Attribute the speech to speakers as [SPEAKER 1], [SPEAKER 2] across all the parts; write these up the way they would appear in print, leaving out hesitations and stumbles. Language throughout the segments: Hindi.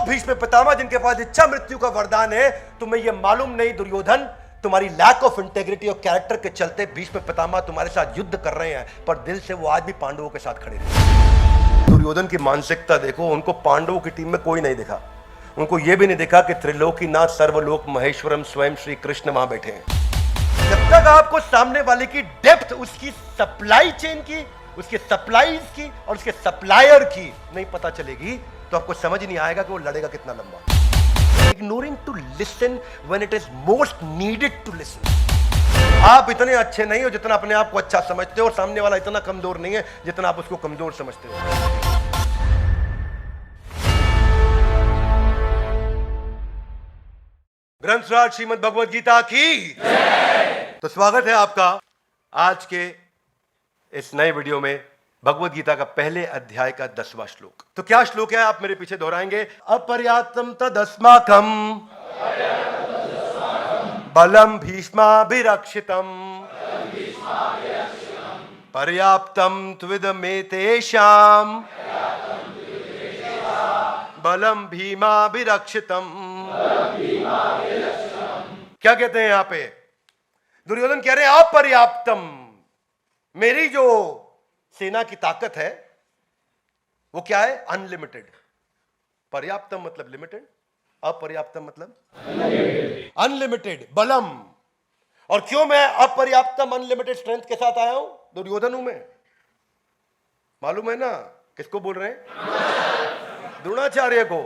[SPEAKER 1] भीष्म पितामह जिनके पास इच्छा मृत्यु का वरदान है, तुम्हें यह मालूम नहीं दुर्योधन, तुम्हारी लैक ऑफ इंटेग्रिटी और कैरेक्टर के चलते भीष्म पितामह तुम्हारे साथ युद्ध कर रहे हैं, पर दिल से वो आज भी पांडवों के साथ खड़े हैं। दुर्योधन की मानसिकता देखो, उनको पांडवों की टीम में कोई नहीं दिखा। उनको यह भी नहीं दिखा कि त्रिलोकीनाथ सर्वलोक महेश्वरम स्वयं श्री कृष्ण वहां बैठे हैं। जब तक आपको सामने वाले की डेप्थ, उसकी सप्लाई चेन की, उसके सप्लाईज की और उसके सप्लायर की नहीं पता चलेगी, तो आपको समझ नहीं आएगा कि वो लड़ेगा कितना लंबा। Ignoring to listen when it is most needed to listen. आप इतने अच्छे नहीं हो जितना अपने आप को अच्छा समझते हो, और सामने वाला इतना कमजोर नहीं है जितना आप उसको कमजोर समझते हो। ग्रंथराज श्रीमद् भगवद गीता की तो स्वागत है आपका आज के इस नए वीडियो में भगवद गीता का पहले अध्याय का 10वां श्लोक। तो क्या श्लोक है, आप मेरे पीछे दोहराएंगे। अपर्याप्तम तदस्माकम बलम भीष्माभिरक्षितम पर्याप्तम त्विदमेतेषां बलम भीमाभिरक्षितम। क्या कहते हैं यहां पे? दुर्योधन कह रहे हैं अपर्याप्तम, मेरी जो सेना की ताकत है वो क्या है? अनलिमिटेड। पर्याप्तम मतलब लिमिटेड, अपर्याप्तम मतलब अनलिमिटेड बलम। और क्यों मैं अपर्याप्तम अनलिमिटेड स्ट्रेंथ के साथ आया हूं? दुर्योधन हूं मैं। मालूम है ना किसको बोल रहे हैं? द्रोणाचार्य को।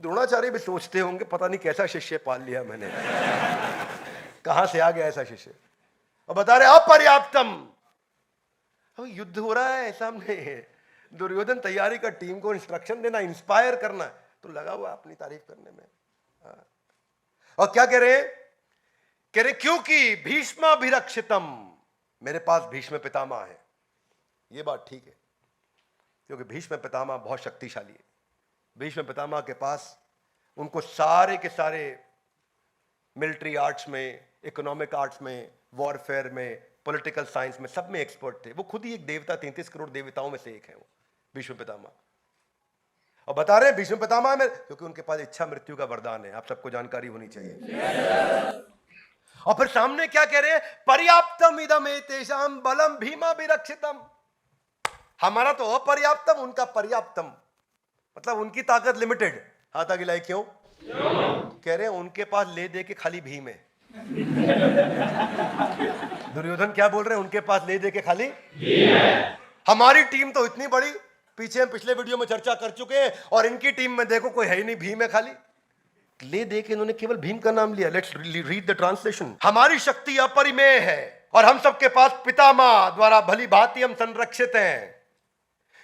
[SPEAKER 1] द्रोणाचार्य भी सोचते होंगे पता नहीं कैसा शिष्य पाल लिया मैंने, कहां से आ गया ऐसा शिष्य। और बता रहे अपर्याप्तम। अब युद्ध हो रहा है सामने, दुर्योधन तैयारी का टीम को इंस्ट्रक्शन देना, इंस्पायर करना, तो लगा हुआ अपनी तारीफ करने में। और क्या कह रहे? कह रहे क्योंकि भीष्माभिरक्षितम, मेरे पास भीष्म पितामह है। यह बात ठीक है, क्योंकि भीष्म पितामह बहुत शक्तिशाली है। भीष्म पितामह के पास उनको सारे के सारे मिलिट्री आर्ट्स में, इकोनॉमिक आर्ट्स में, वॉरफेयर में, पॉलिटिकल साइंस में, सब में एक्सपर्ट थे। वो खुद ही एक देवता, 33 करोड़ देवताओं में से एक है वो भीष्म पितामह। और बता रहे हैं भीष्म पितामह में क्योंकि उनके पास इच्छा मृत्यु का वरदान है। आप सबको जानकारी होनी चाहिए। और फिर सामने क्या कह रहे हैं? पर्याप्तम इदम एतेषां बलम भीमाभिरक्षितम। हमारा तो अपर्याप्तम, उनका पर्याप्तम, मतलब उनकी ताकत लिमिटेड। हाथ आगे लाई क्यों? कह रहे हैं उनके पास ले दे के खाली भीम है। दुर्योधन क्या बोल रहे हैं? उनके पास ले दे के खाली भीम है। हमारी टीम तो इतनी बड़ी, पीछे हम पिछले वीडियो में चर्चा कर चुके हैं, और इनकी टीम में देखो कोई है ही नहीं, भीम है खाली। ले दे के इन्होंने केवल भीम का नाम लिया। Let's read the translation. हमारी शक्ति अपरिमेय है और हम सबके पास पितामह द्वारा भली भांति हम संरक्षित हैं,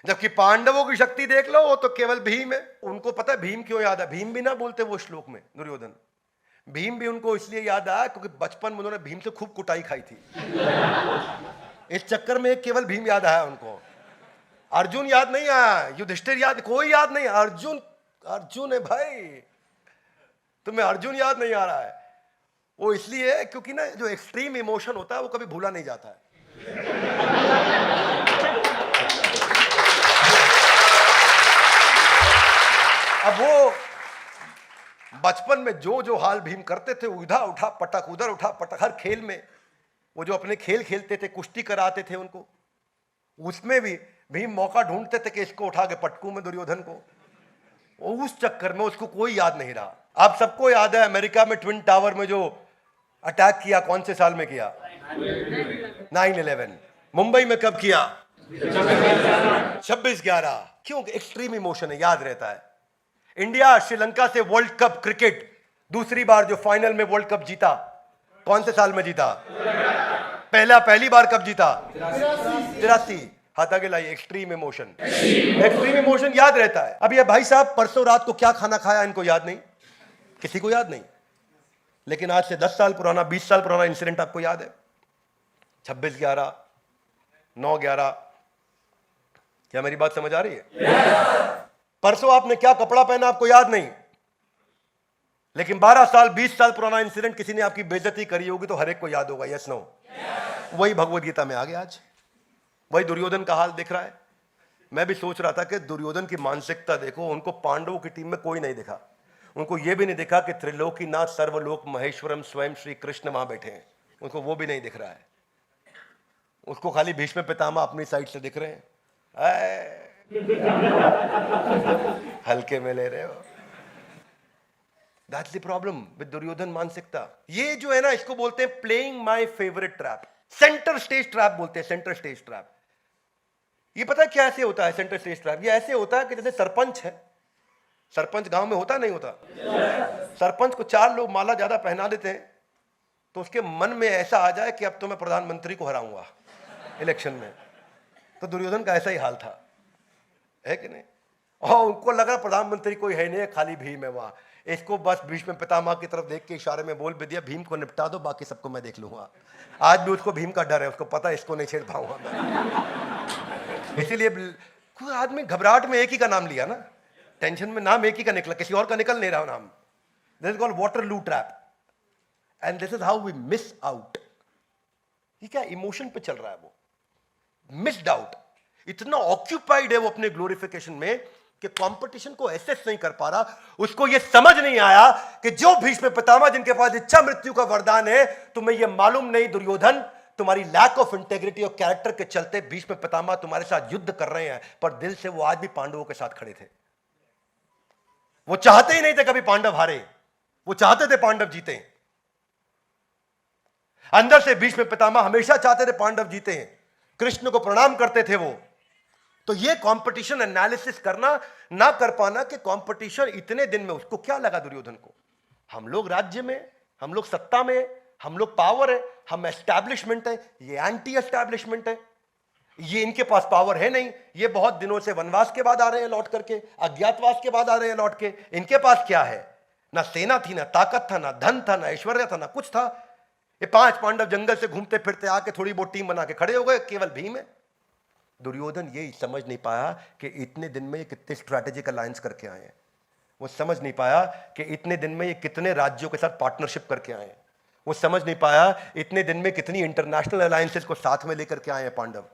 [SPEAKER 1] जबकि पांडवों की शक्ति देख लो, वो तो केवल भीम है। उनको पता है भीम क्यों याद है? भीम भी ना बोलते वो श्लोक में दुर्योधन। भीम भी उनको इसलिए याद आया क्योंकि बचपन में उन्होंने भीम से खूब कुटाई खाई थी। इस चक्कर में केवल भीम याद आया उनको। अर्जुन याद नहीं आया, युधिष्ठिर याद, कोई याद नहीं। अर्जुन, अर्जुन है भाई, तुम्हें अर्जुन याद नहीं आ रहा है। वो इसलिए है क्योंकि ना जो एक्सट्रीम इमोशन होता है वो कभी भूला नहीं जाता है। अब वो बचपन में जो जो हाल भीम करते थे, उधर उठा पटक, उधर उठा पटक, हर खेल में वो जो अपने खेल खेलते थे, कुश्ती कराते थे उनको, उसमें भी भीम मौका ढूंढते थे कि इसको उठा के पटकू में दुर्योधन को। उस चक्कर में उसको कोई याद नहीं रहा। आप सबको याद है अमेरिका में ट्विन टावर में जो अटैक किया, कौन से साल में किया? 9/11। मुंबई में कब किया? 26/11। क्यों? एक्सट्रीम इमोशन है, याद रहता है। इंडिया श्रीलंका से वर्ल्ड कप क्रिकेट दूसरी बार जो फाइनल में वर्ल्ड कप जीता, कौन से साल में जीता? पहली बार कब जीता? 83। हाथ आगे लाइए। एक्सट्रीम इमोशन, एक्सट्रीम इमोशन याद रहता है। अब ये भाई साहब परसों रात को क्या खाना खाया इनको याद नहीं, किसी को याद नहीं। लेकिन आज से 10 साल पुराना, 20 साल पुराना इंसिडेंट आपको याद है। 26/11, 9/11। क्या मेरी बात समझ आ रही है? परसों आपने क्या कपड़ा पहना आपको याद नहीं, लेकिन 12 साल 20 साल पुराना इंसिडेंट किसी ने आपकी बेइज्जती करी होगी तो हर एक को याद होगा। Yes no? वही भगवद गीता में आ गया। आज वही दुर्योधन का हाल दिख रहा है। मैं भी सोच रहा था कि दुर्योधन की मानसिकता देखो, उनको पांडवों की टीम में कोई नहीं दिखा, उनको यह भी नहीं दिखा कि त्रिलोकीनाथ सर्वलोक महेश्वरम स्वयं श्री कृष्ण वहां बैठे हैं, उनको वो भी नहीं दिख रहा है। उसको खाली भीष्म पितामह अपनी साइड से दिख रहे हैं, हल्के में ले रहे हो। That's the problem with Duryodhan मानसिकता। ये जो है ना, इसको बोलते हैं playing my favourite trap, centre stage trap बोलते हैं, सेंटर स्टेज ट्रैप। ये पता है क्या ऐसे होता है सेंटर स्टेज ट्रैप? ये ऐसे होता है कि जैसे सरपंच है, सरपंच गांव में होता नहीं होता, सरपंच को 4 लोग माला ज्यादा पहना देते हैं तो उसके मन में ऐसा आ जाए कि अब तो मैं प्रधानमंत्री को हराऊंगा इलेक्शन में। तो दुर्योधन का ऐसा ही हाल था, है कि नहीं? और उनको लगा प्रधानमंत्री कोई है नहीं, खाली भीम है वहां। इसको बस भीष्म पितामह की तरफ देख के इशारे में बोल भी दिया, भीम को निपटा दो, बाकी सबको मैं देख लूंगा। आज भी उसको भीम का डर है, उसको पता है इसको नहीं छेड़ पाऊंगा मैं। इसीलिए कोई आदमी घबराहट में एक ही का नाम लिया ना, टेंशन में नाम एक ही का निकला, किसी और का निकल नहीं रहा नाम। This is called Waterloo trap and this is how we miss out. ये क्या इमोशन पे चल रहा है, वो मिस्ड आउट, इतना ऑक्यूपाइड है वो अपने ग्लोरिफिकेशन में कि कंपटीशन को एसेस नहीं कर पा रहा। उसको ये समझ नहीं आया कि जो भीष्म पितामह जिनके पास इच्छा मृत्यु का वरदान है, तुम्हें ये मालूम नहीं दुर्योधन, तुम्हारी लैक ऑफ इंटेग्रिटी और कैरेक्टर के चलते भीष्म पितामह तुम्हारे साथ युद्ध कर रहे हैं, पर दिल से वो आज भी पांडवों के साथ खड़े थे। वो चाहते ही नहीं थे कभी पांडव हारे, वो चाहते थे पांडव जीते। अंदर से भीष्म पितामह हमेशा चाहते थे पांडव जीते हैं, कृष्ण को प्रणाम करते थे वो। तो ये कंपटीशन एनालिसिस करना ना कर पाना कि कंपटीशन इतने दिन में, उसको क्या लगा दुर्योधन को, हम लोग राज्य में, हम लोग सत्ता में, हम लोग पावर है, हम एस्टैब्लिशमेंट है, ये एंटी एस्टैब्लिशमेंट है, ये इनके पास पावर है नहीं, ये बहुत दिनों से वनवास के बाद आ रहे हैं लौट करके, अज्ञातवास के बाद आ रहे हैं लौट के, इनके पास क्या है? ना सेना थी, ना ताकत था, ना धन था, ना ऐश्वर्य था, ना कुछ था। ये 5 पांडव जंगल से घूमते फिरते आके थोड़ी बहुत टीम बना के खड़े हो गए, केवल भीम है। दुर्योधन ये समझ नहीं पाया कि इतने दिन में ये कितने स्ट्रैटेजिक अलायंस करके आए हैं। वो समझ नहीं पाया कि इतने दिन में ये कितने राज्यों के साथ पार्टनरशिप करके आए हैं। वो समझ नहीं पाया इतने दिन में कितनी इंटरनेशनल अलायंसेस को साथ में लेकर के आए हैं पांडव।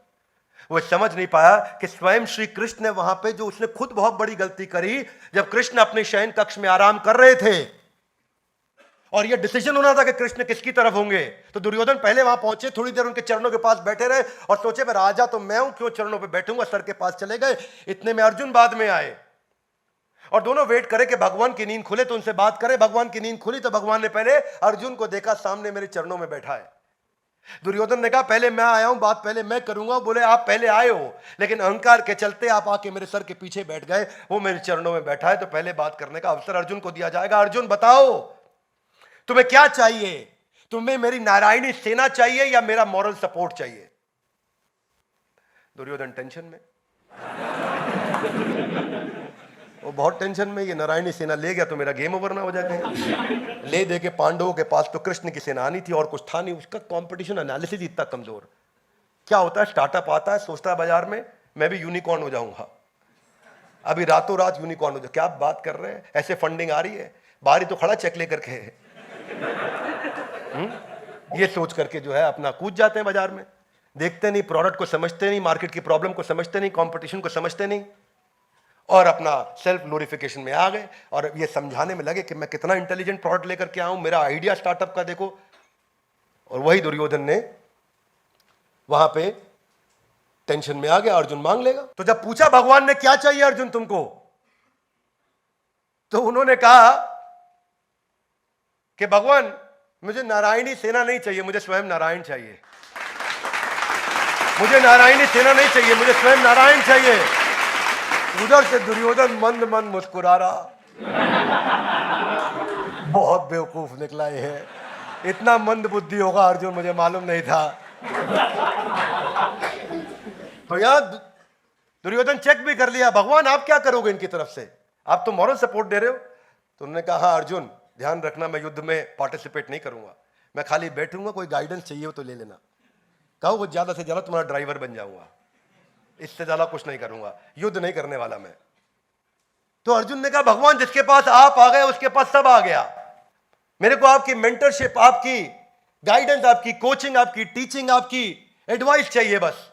[SPEAKER 1] वो समझ नहीं पाया कि स्वयं श्री कृष्ण ने वहां पे जो उसने खुद बहुत बड़ी गलती करी, जब कृष्ण अपने शयन कक्ष में आराम कर रहे थे और यह डिसीजन होना था कि कृष्ण किसकी तरफ होंगे, तो दुर्योधन पहले वहां पहुंचे, थोड़ी देर उनके चरणों के पास बैठे रहे और सोचे मैं राजा तो मैं हूं, क्यों चरणों पे बैठूंगा, सर के पास चले गए। इतने में अर्जुन बाद में आए और दोनों वेट करे कि भगवान की नींद खुले तो उनसे बात करे। भगवान की नींद खुली तो भगवान ने पहले अर्जुन को देखा, सामने मेरे चरणों में बैठा है। दुर्योधन ने कहा पहले मैं आया हूं, बात पहले मैं करूंगा। बोले आप पहले आए हो, लेकिन अहंकार के चलते आप आके मेरे सर के पीछे बैठ गए, वो मेरे चरणों में बैठा है, तो पहले बात करने का अवसर अर्जुन को दिया जाएगा। अर्जुन बताओ तुम्हें क्या चाहिए? तुम्हें मेरी नारायणी सेना चाहिए या मेरा मॉरल सपोर्ट चाहिए? दुर्योधन टेंशन में, वो बहुत टेंशन में, ये नारायणी सेना ले गया तो मेरा गेम ओवर ना हो जाए। ले दे के पांडवों के पास तो कृष्ण की सेना आनी थी और कुछ था नहीं। उसका कंपटीशन एनालिसिस इतना कमजोर। क्या होता है, स्टार्टअप आता है, सोचता है बाजार में मैं भी यूनिकॉर्न हो जाऊंगा, अभी रातों रात यूनिकॉर्न हो जाए। क्या बात कर रहे हैं, ऐसे फंडिंग आ रही है, बाहर ही तो खड़ा चेक लेकर के। ये सोच करके जो है अपना कूद जाते हैं बाजार में, देखते नहीं, प्रोडक्ट को समझते नहीं, मार्केट की प्रॉब्लम को समझते नहीं, कंपटीशन को समझते नहीं, और अपना सेल्फ ग्लोरिफिकेशन में आ गए और ये समझाने में लगे कि मैं कितना इंटेलिजेंट प्रोडक्ट लेकर के आऊं, मेरा आइडिया स्टार्टअप का देखो। और वही दुर्योधन ने वहां पे टेंशन में आ गया, अर्जुन मांग लेगा। तो जब पूछा भगवान ने क्या चाहिए अर्जुन तुमको, तो उन्होंने कहा कि भगवान मुझे नारायणी सेना नहीं चाहिए, मुझे स्वयं नारायण चाहिए। मुझे नारायणी सेना नहीं चाहिए, मुझे स्वयं नारायण चाहिए। उधर से दुर्योधन मंद मंद मुस्कुरा रहा, बहुत बेवकूफ निकला है, इतना मंद बुद्धि होगा अर्जुन मुझे मालूम नहीं था। तो यहां दुर्योधन चेक भी कर लिया, भगवान आप क्या करोगे इनकी तरफ से, आप तो मॉरल सपोर्ट दे रहे हो। तो उन्होंने कहा हाँ अर्जुन ध्यान रखना, मैं युद्ध में पार्टिसिपेट नहीं करूंगा, मैं खाली बैठूंगा, कोई गाइडेंस चाहिए हो तो ले लेना, कहो वो ज्यादा से ज्यादा तुम्हारा ड्राइवर बन जाऊंगा, इससे ज्यादा कुछ नहीं करूंगा, युद्ध नहीं करने वाला मैं। तो अर्जुन ने कहा भगवान जिसके पास आप आ गए उसके पास सब आ गया, मेरे को आपकी मेंटरशिप, आपकी गाइडेंस, आपकी कोचिंग, आपकी टीचिंग, आपकी एडवाइस चाहिए बस।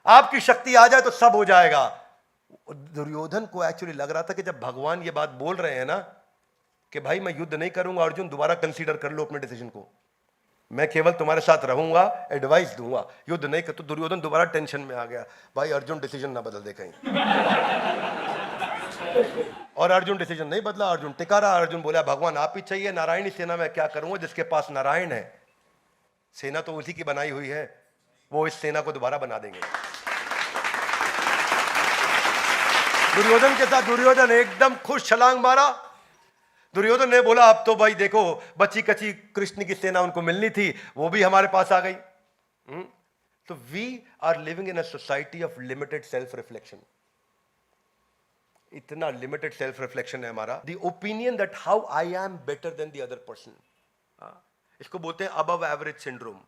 [SPEAKER 1] आपकी शक्ति आ जाए तो सब हो जाएगा। दुर्योधन को एक्चुअली लग रहा था कि जब भगवान ये बात बोल रहे हैं ना कि भाई मैं युद्ध नहीं करूंगा, अर्जुन दोबारा कंसीडर कर लो अपने डिसीजन को, मैं केवल तुम्हारे साथ रहूंगा, एडवाइस दूंगा, युद्ध नहीं कर। तो दुर्योधन दोबारा टेंशन में आ गया, भाई अर्जुन डिसीजन ना बदल दे कहीं। और अर्जुन डिसीजन नहीं बदला, अर्जुन टिका रहा। अर्जुन बोला भगवान आप ही चाहिए, नारायणी सेना में क्या करूंगा, जिसके पास नारायण है। सेना तो उसी की बनाई हुई है, वो इस सेना को दोबारा बना देंगे। दुर्योधन के साथ दुर्योधन एकदम खुश छलांग मारा। दुर्योधन ने बोला अब तो भाई देखो बची कची कृष्ण की सेना उनको मिलनी थी, वो भी हमारे पास आ गई। तो we are living in a society of limited self reflection. इतना लिमिटेड सेल्फ रिफ्लेक्शन है हमारा। The opinion that how I am better than the other person, इसको बोलते हैं अबव एवरेज सिंड्रोम।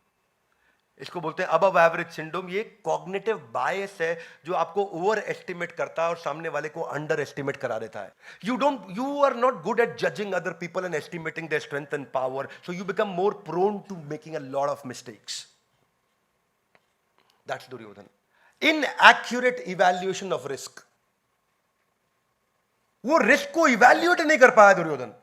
[SPEAKER 1] इसको बोलते हैं अबव एवरेज सिंड्रोम। ये कॉग्निटिव बायस है जो आपको ओवर एस्टिमेट करता है और सामने वाले को अंडर एस्टिमेट करा देता है। You are not good at judging other people and estimating their strength and power, so you become more prone to making a lot of mistakes. That's Duryodhan. Inaccurate evaluation of risk. वो रिस्क को इवैल्यूएट नहीं कर पाया दुर्योधन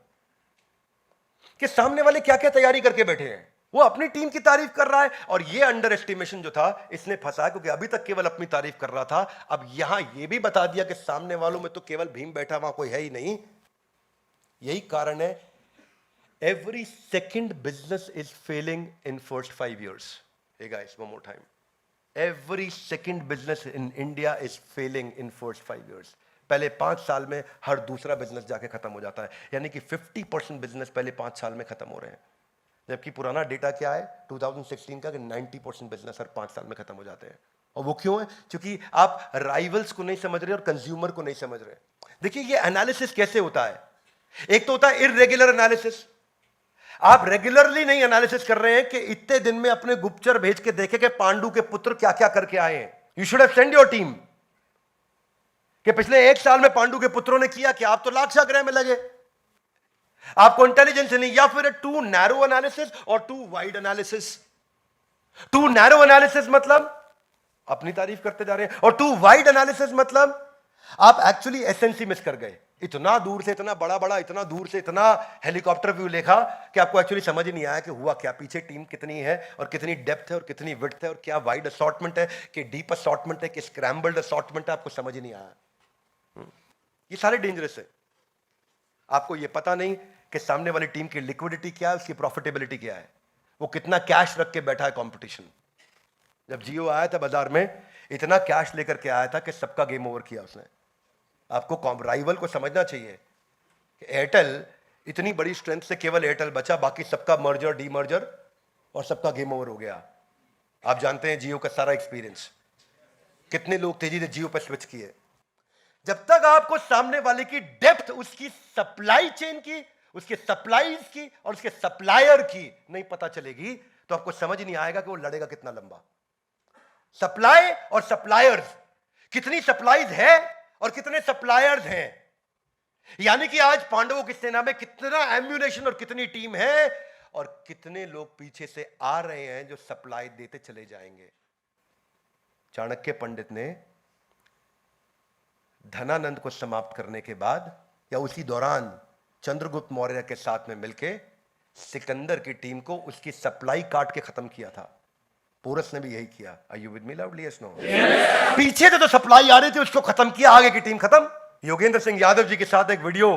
[SPEAKER 1] कि सामने वाले क्या क्या तैयारी करके बैठे हैं। वो अपनी टीम की तारीफ कर रहा है और ये अंडर एस्टिमेशन जो था इसने फंसा, क्योंकि अभी तक केवल अपनी तारीफ कर रहा था, अब यहां ये भी बता दिया कि सामने वालों में तो केवल भीम बैठा, वहां कोई है ही नहीं। यही कारण है every second business is failing in first 5 years। Hey guys one more time, every second business in India is failing in first 5 years। पहले 5 साल में हर दूसरा बिजनेस जाके खत्म हो जाता है, यानी कि 50% बिजनेस पहले 5 साल में खत्म हो रहे हैं। जबकि पुराना डेटा क्या है 2016 का कि 90% बिजनेस हर 5 साल में खत्म हो जाते हैं। और वो क्यों है? क्योंकि आप राइवल्स को नहीं समझ रहे और कंज्यूमर को नहीं समझ रहे। देखिए ये एनालिसिस कैसे होता है। एक तो होता है इररेगुलर एनालिसिस। आप रेगुलरली नहीं एनालिसिस कर रहे हैं कि इतने दिन में अपने गुप्तचर भेज के देखे कि पांडु के पुत्र क्या क्या करके आए हैं। You should have send your team कि पिछले 1 साल में पांडु के पुत्रों ने किया कि आप तो लाक्षा ग्रह में लगे। आपको इंटेलिजेंस नहीं, या फिर टू नैरो एनालिसिस और too wide analysis. Too narrow analysis मतलब अपनी तारीफ करते जा रहे हैं, और टू वाइड एनालिसिस मतलब आप एक्चुअली एसेंसी मिस कर गए। इतना दूर से इतना बड़ा बड़ा, इतना दूर से इतना हेलीकॉप्टर व्यू देखा कि आपको एक्चुअली समझ ही नहीं आया कि हुआ क्या, पीछे टीम कितनी है और कितनी डेप्थ है और कितनी विड्थ है और क्या वाइड असॉर्टमेंट है कि डीप असॉर्टमेंट है कि स्क्रैम्बल्ड असॉर्टमेंट है, आपको समझ ही नहीं आया। ये सारे डेंजरस है। आपको ये पता नहीं कि सामने वाली टीम की लिक्विडिटी क्या है, उसकी प्रॉफिटेबिलिटी क्या है, वो कितना कैश रख के बैठा है कंपटीशन। जब जियो आया था बाजार में, इतना कैश लेकर के आया था कि सबका गेम ओवर किया उसने। आपको राइवल को समझना चाहिए कि एयरटेल इतनी बड़ी स्ट्रेंथ से केवल एयरटेल बचा, बाकी सबका मर्जर डीमर्जर और सबका गेम ओवर हो गया। आप जानते हैं जियो का सारा एक्सपीरियंस, कितने लोग तेजी से जियो पर स्विच किए। जब तक आपको सामने वाले की डेप्थ, उसकी सप्लाई चेन की, उसके सप्लाईज की और उसके सप्लायर की नहीं पता चलेगी, तो आपको समझ नहीं आएगा कि वो लड़ेगा कितना लंबा। सप्लाई और सप्लायर्स, कितनी सप्लाईज है और कितने सप्लायर्स हैं। यानी कि आज पांडवों की सेना में कितना एम्यूनेशन और कितनी टीम है और कितने लोग पीछे से आ रहे हैं जो सप्लाई देते चले जाएंगे। चाणक्य पंडित ने धनानंद को समाप्त करने के बाद या उसी दौरान चंद्रगुप्त मौर्य के साथ में मिलकर सिकंदर की टीम को उसकी सप्लाई काट के खत्म किया था। पोरस ने भी यही किया। Are you with me loudly? Yes no? पीछे से तो सप्लाई आ रही थी, उसको खत्म किया, आगे की टीम खत्म। योगेंद्र सिंह यादव जी के साथ एक वीडियो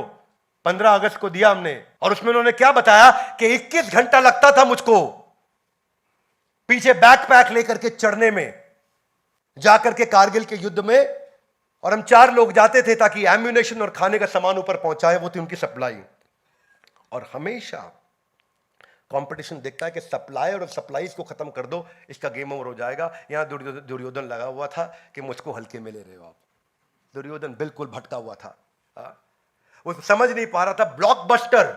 [SPEAKER 1] 15 अगस्त को दिया हमने, और उसमें उन्होंने क्या बताया कि 21 घंटा लगता था मुझको पीछे बैकपैक लेकर के चढ़ने में, जाकर के कारगिल के युद्ध में, और हम 4 लोग जाते थे ताकि एम्यूनेशन और खाने का सामान ऊपर पहुंचाए। वो थी उनकी सप्लाई। और हमेशा कंपटीशन देखता है कि सप्लायर और सप्लाईज को खत्म कर दो, इसका गेम ओवर हो जाएगा। यहां दुर्योधन लगा हुआ था कि मुझको हल्के में ले रहे हो आप। दुर्योधन बिल्कुल भटका हुआ था। वो समझ नहीं पा रहा था। ब्लॉकबस्टर,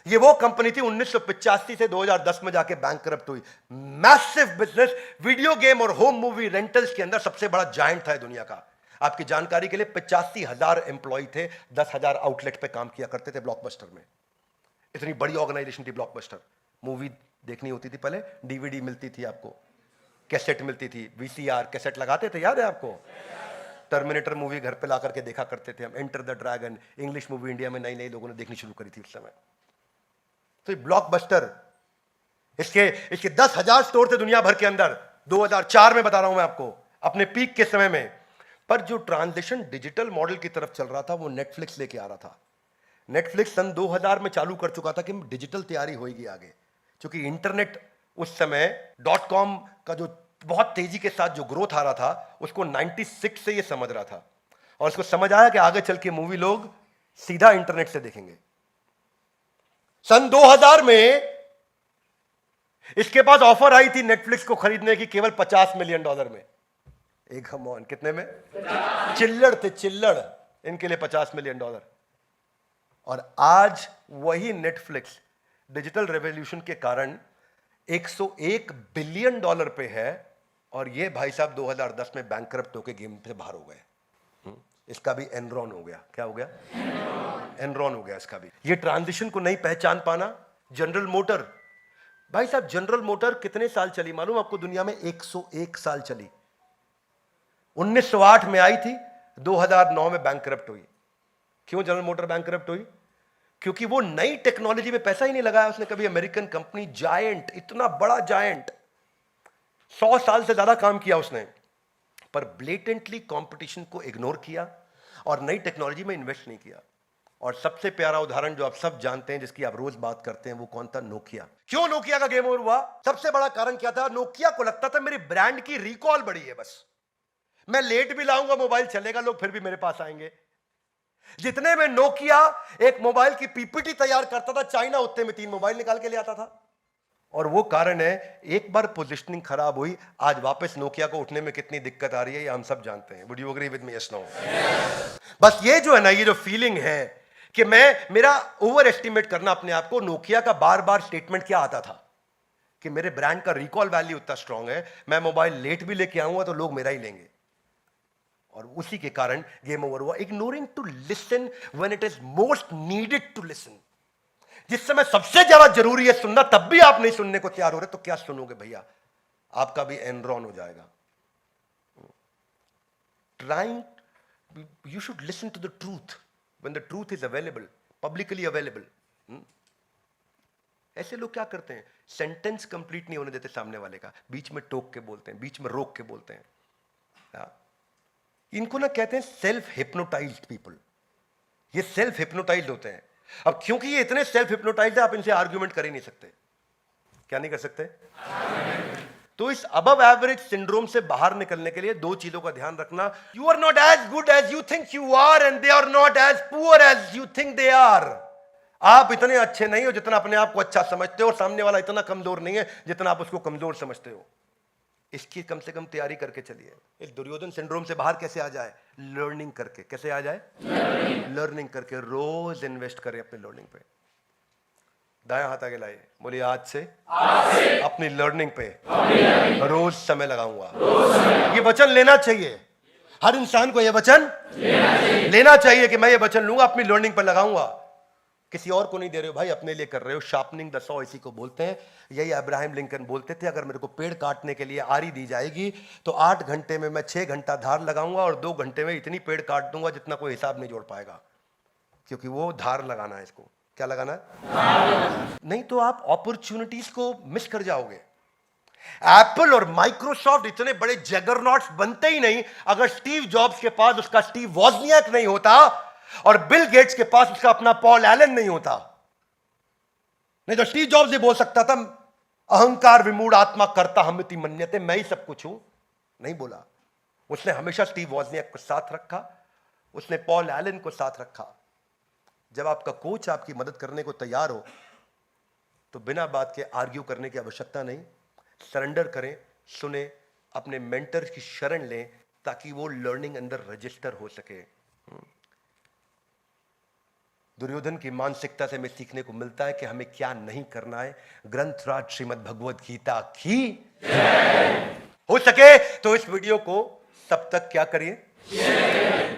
[SPEAKER 1] ये वो कंपनी थी 1985 से 2010 में जाके बैंकरप्ट हुई। मैसिव बिजनेस, वीडियो गेम और होम मूवी रेंटल्स के अंदर सबसे बड़ा जायंट था दुनिया का। आपकी जानकारी के लिए 85,000 एम्प्लॉय थे, 10,000 आउटलेट पे काम किया करते थे ब्लॉकबस्टर में। इतनी बड़ी ऑर्गेनाइजेशन थी ब्लॉकबस्टर। मूवी देखनी होती थी पहले, डीवीडी मिलती थी आपको, कैसेट मिलती थी, वीसीआर कैसेट लगाते थे, याद है आपको? टर्मिनेटर मूवी घर पे ला करके देखा करते थे हम, enter the dragon, English movie India में नई नई लोगों ने देखनी शुरू करी थी उस समय। तो ब्लॉकबस्टर, इसके इसके 10,000 स्टोर थे दुनिया भर के अंदर, 2004 में बता रहा हूं मैं आपको, अपने पीक के समय में। पर जो ट्रांजिशन डिजिटल मॉडल की तरफ चल रहा था वो नेटफ्लिक्स लेके आ रहा था। नेटफ्लिक्स सन 2000 में चालू कर चुका था कि डिजिटल तैयारी होगी आगे, क्योंकि इंटरनेट उस समय .com का जो बहुत तेजी के साथ जो ग्रोथ आ रहा था उसको 96 से ये समझ रहा था, और उसको समझ आया कि आगे चल के मूवी लोग सीधा इंटरनेट से देखेंगे। सन 2000 में इसके पास ऑफर आई थी नेटफ्लिक्स को खरीदने की केवल $50 मिलियन में। एक हम कितने में? चिल्लड़ थे, चिल्लड़, इनके लिए $50 मिलियन। और आज वही नेटफ्लिक्स डिजिटल रेवोल्यूशन के कारण $101 बिलियन पे है, और ये भाई साहब 2010 में बैंकरप्ट होकर गेम से बाहर हो गए। इसका भी एनरॉन हो गया। क्या हो गया? एनरॉन हो गया इसका भी। ये ट्रांजिशन को नहीं पहचान पाना। जनरल मोटर, भाई साहब जनरल मोटर कितने साल चली मालूम आपको दुनिया में? 101 साल चली। 1908 में आई थी, 2009 में बैंकरप्ट हुई। क्यों जनरल मोटर बैंकरप्ट हुई? क्योंकि वो नई टेक्नोलॉजी में पैसा ही नहीं लगाया उसने कभी। अमेरिकन कंपनी, जायंट, इतना बड़ा जायंट, 100 साल से ज्यादा काम किया उसने, पर ब्लेटेंटली कंपटीशन को इग्नोर किया और नई टेक्नोलॉजी में इन्वेस्ट नहीं किया। और सबसे प्यारा उदाहरण जो आप सब जानते हैं, जिसकी आप रोज बात करते हैं, वो कौन था? नोकिया। क्यों नोकिया का गेम ओवर हुआ? सबसे बड़ा कारण क्या था? नोकिया को लगता था मेरी ब्रांड की रिकॉल बड़ी है, बस मैं लेट भी लाऊंगा मोबाइल चलेगा, लोग फिर भी मेरे पास आएंगे। जितने में नोकिया एक मोबाइल की पीपीटी तैयार करता था चाइना, उतने में 3 मोबाइल निकाल के ले आता था। और वो कारण है, एक बार पोजीशनिंग खराब हुई, आज वापस नोकिया को उठने में कितनी दिक्कत आ रही है ये हम सब जानते हैं। Would you agree with me? Yes, no? बस ये जो है ना, ये जो फीलिंग है कि मेरा ओवर एस्टिमेट करना अपने आप को। नोकिया का बार बार स्टेटमेंट क्या आता था कि मेरे ब्रांड का रिकॉल वैल्यू इतना स्ट्रांग है, मैं मोबाइल लेट भी लेके आऊंगा तो लोग मेरा ही लेंगे। और उसी के कारण गेम ओवर हुआ। Ignoring to listen when it is most needed to listen. जिस समय सबसे ज्यादा जरूरी है सुनना, तब भी आप नहीं सुनने को तैयार हो रहे, तो क्या सुनोगे भैया? आपका भी एनरॉन हो जाएगा। Trying, you should listen to the truth when the truth is available, publicly available. ऐसे लोग क्या करते हैं? सेंटेंस कंप्लीट नहीं होने देते सामने वाले का, बीच में टोक के बोलते हैं, बीच में रोक के बोलते हैं। इनको ना कहते हैं सेल्फ हिप्नोटाइज्ड पीपल। ये सेल्फ हिप्नोटाइज्ड होते हैं। अब क्योंकि ये इतने सेल्फ हिप्नोटाइज्ड है, आप इनसे आर्ग्यूमेंट कर ही नहीं सकते। क्या नहीं कर सकते? तो इस अबव एवरेज सिंड्रोम से बाहर निकलने के लिए 2 चीजों का ध्यान रखना। You are not as good as you think you are, and they are not as poor as you think they are. आप इतने अच्छे नहीं हो जितना अपने आप को अच्छा समझते हो, और सामने वाला इतना कमजोर नहीं है जितना आप उसको कमजोर समझते हो। इसकी कम से कम तैयारी करके चलिए। इस दुर्योधन सिंड्रोम से बाहर कैसे आ जाए? लर्निंग करके। कैसे आ जाए? लर्निंग करके। रोज इन्वेस्ट करें अपने लर्निंग पे। दाया हाथ आगे लाइए, बोलिए आज से अपनी लर्निंग पे रोज समय लगाऊंगा। ये वचन लेना चाहिए, हर इंसान को ये वचन लेना चाहिए कि मैं ये वचन लूंगा, अपनी लर्निंग पर लगाऊंगा। किसी और को नहीं दे रहे हो भाई, अपने लिए कर रहे हो। शार्पनिंग द सॉ इसी को बोलते हैं। यही अब्राहम लिंकन बोलते थे, अगर मेरे को पेड़ काटने के लिए आरी दी जाएगी तो 8 घंटे में मैं 6 घंटा धार लगाऊंगा, और 2 घंटे में इतनी पेड़ काट दूंगा जितना कोई हिसाब नहीं जोड़ पाएगा, क्योंकि वो धार लगाना है। इसको क्या लगाना है? नहीं तो आप अपॉर्चुनिटीज को मिस कर जाओगे। एप्पल और माइक्रोसॉफ्ट इतने बड़े जगरनॉट्स बनते ही नहीं अगर स्टीव जॉब्स के पास उसका स्टीव वॉजनियाक नहीं होता, और बिल गेट्स के पास उसका अपना पॉल एलन नहीं होता। नहीं तो स्टीव जॉब्स ये बोल सकता था, अहंकार विमूढ़ आत्मा करता हमिति मन्यते, मैं ही सब कुछ हूं। नहीं बोला। उसने हमेशा स्टीव वॉजनियाक को साथ रखा, उसने पॉल एलन को साथ रखा। जब आपका कोच आपकी मदद करने को तैयार हो तो बिना बात के आर्ग्यू करने की आवश्यकता नहीं। सरेंडर करें, सुने, अपने मेंटर की शरण लें, ताकि वो लर्निंग अंदर रजिस्टर हो सके। दुर्योधन की मानसिकता से हमें सीखने को मिलता है कि हमें क्या नहीं करना है। ग्रंथराज श्रीमद् भगवद गीता की हो सके तो इस वीडियो को सब तक क्या करिए?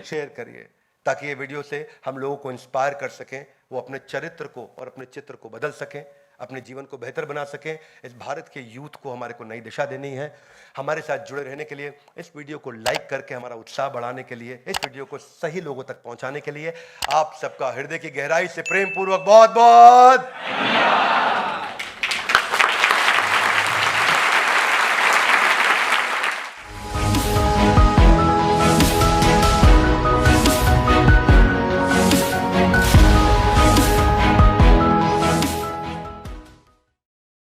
[SPEAKER 1] शेयर करिए, ताकि ये वीडियो से हम लोगों को इंस्पायर कर सकें, वो अपने चरित्र को और अपने चित्र को बदल सकें। अपने जीवन को बेहतर बना सकें। इस भारत के यूथ को हमारे को नई दिशा देनी है। हमारे साथ जुड़े रहने के लिए, इस वीडियो को लाइक करके हमारा उत्साह बढ़ाने के लिए, इस वीडियो को सही लोगों तक पहुंचाने के लिए आप सबका हृदय की गहराई से प्रेम पूर्वक बहुत बहुत